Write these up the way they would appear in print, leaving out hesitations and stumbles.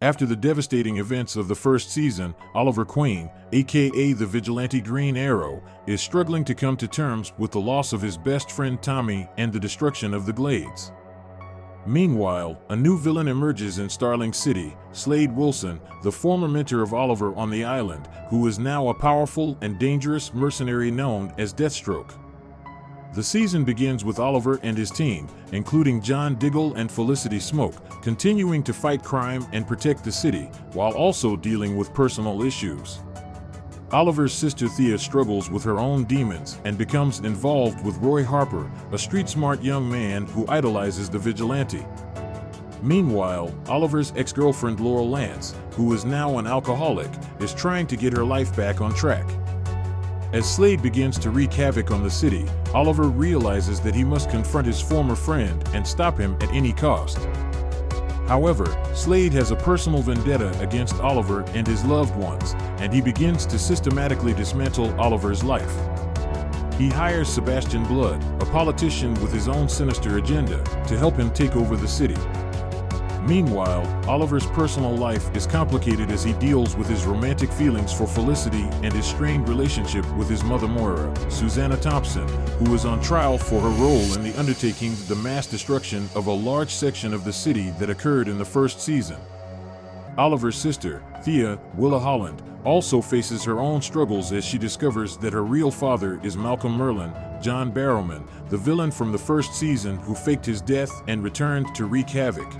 After the devastating events of the first season, Oliver Queen, aka the Vigilante Green Arrow, is struggling to come to terms with the loss of his best friend Tommy and the destruction of the Glades. Meanwhile, a new villain emerges in Starling City, Slade Wilson, the former mentor of Oliver on the island, who is now a powerful and dangerous mercenary known as Deathstroke. The season begins with Oliver and his team, including John Diggle and Felicity Smoke, continuing to fight crime and protect the city, while also dealing with personal issues. Oliver's sister Thea struggles with her own demons and becomes involved with Roy Harper, a street-smart young man who idolizes the Vigilante. Meanwhile, Oliver's ex-girlfriend Laurel Lance, who is now an alcoholic, is trying to get her life back on track. As Slade begins to wreak havoc on the city, Oliver realizes that he must confront his former friend and stop him at any cost. However, Slade has a personal vendetta against Oliver and his loved ones, and he begins to systematically dismantle Oliver's life. He hires Sebastian Blood, a politician with his own sinister agenda, to help him take over the city. Meanwhile, Oliver's personal life is complicated as he deals with his romantic feelings for Felicity and his strained relationship with his mother Moira, Susanna Thompson, who is on trial for her role in the undertaking the mass destruction of a large section of the city that occurred in the first season. Oliver's sister, Thea, Willa Holland, also faces her own struggles as she discovers that her real father is Malcolm Merlin, John Barrowman, the villain from the first season who faked his death and returned to wreak havoc.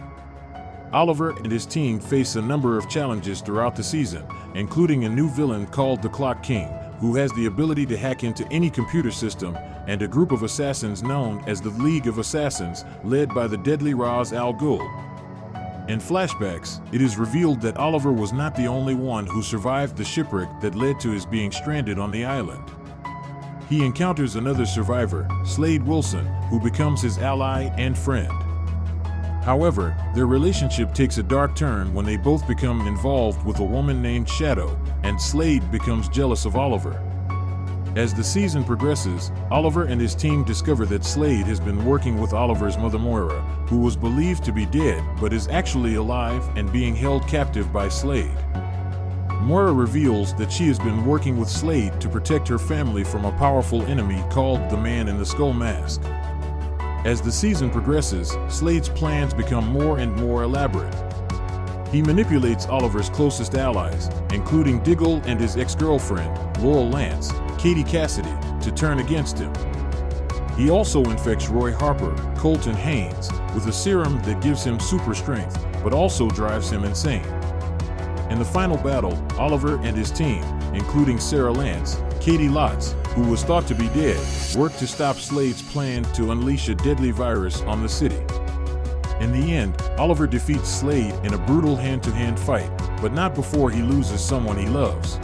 Oliver and his team face a number of challenges throughout the season, including a new villain called the Clock King, who has the ability to hack into any computer system, and a group of assassins known as the League of Assassins, led by the deadly Ra's al Ghul. In flashbacks, it is revealed that Oliver was not the only one who survived the shipwreck that led to his being stranded on the island. He encounters another survivor, Slade Wilson, who becomes his ally and friend. However, their relationship takes a dark turn when they both become involved with a woman named Shadow, and Slade becomes jealous of Oliver. As the season progresses, Oliver and his team discover that Slade has been working with Oliver's mother Moira, who was believed to be dead but is actually alive and being held captive by Slade. Moira reveals that she has been working with Slade to protect her family from a powerful enemy called the Man in the Skull Mask. As the season progresses, Slade's plans become more and more elaborate. He manipulates Oliver's closest allies, including Diggle and his ex-girlfriend, Laurel Lance, Katie Cassidy, to turn against him. He also infects Roy Harper, Colton Haynes, with a serum that gives him super strength, but also drives him insane. In the final battle, Oliver and his team, including Sarah Lance, Katie Lotz, who was thought to be dead, worked to stop Slade's plan to unleash a deadly virus on the city. In the end, Oliver defeats Slade in a brutal hand-to-hand fight, but not before he loses someone he loves.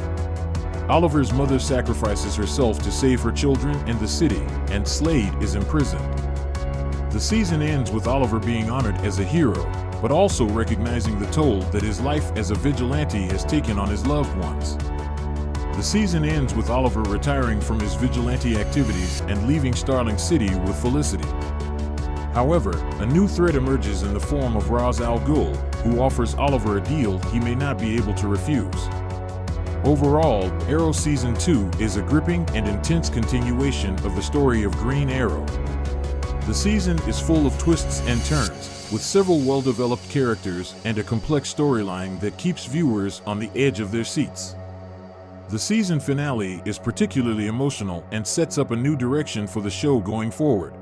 Oliver's mother sacrifices herself to save her children and the city, and Slade is imprisoned. The season ends with Oliver being honored as a hero, but also recognizing the toll that his life as a vigilante has taken on his loved ones. The season ends with Oliver retiring from his vigilante activities and leaving Starling City with Felicity. However, a new threat emerges in the form of Ra's al Ghul, who offers Oliver a deal he may not be able to refuse. Overall, Arrow Season 2 is a gripping and intense continuation of the story of Green Arrow. The season is full of twists and turns, with several well-developed characters and a complex storyline that keeps viewers on the edge of their seats. The season finale is particularly emotional and sets up a new direction for the show going forward.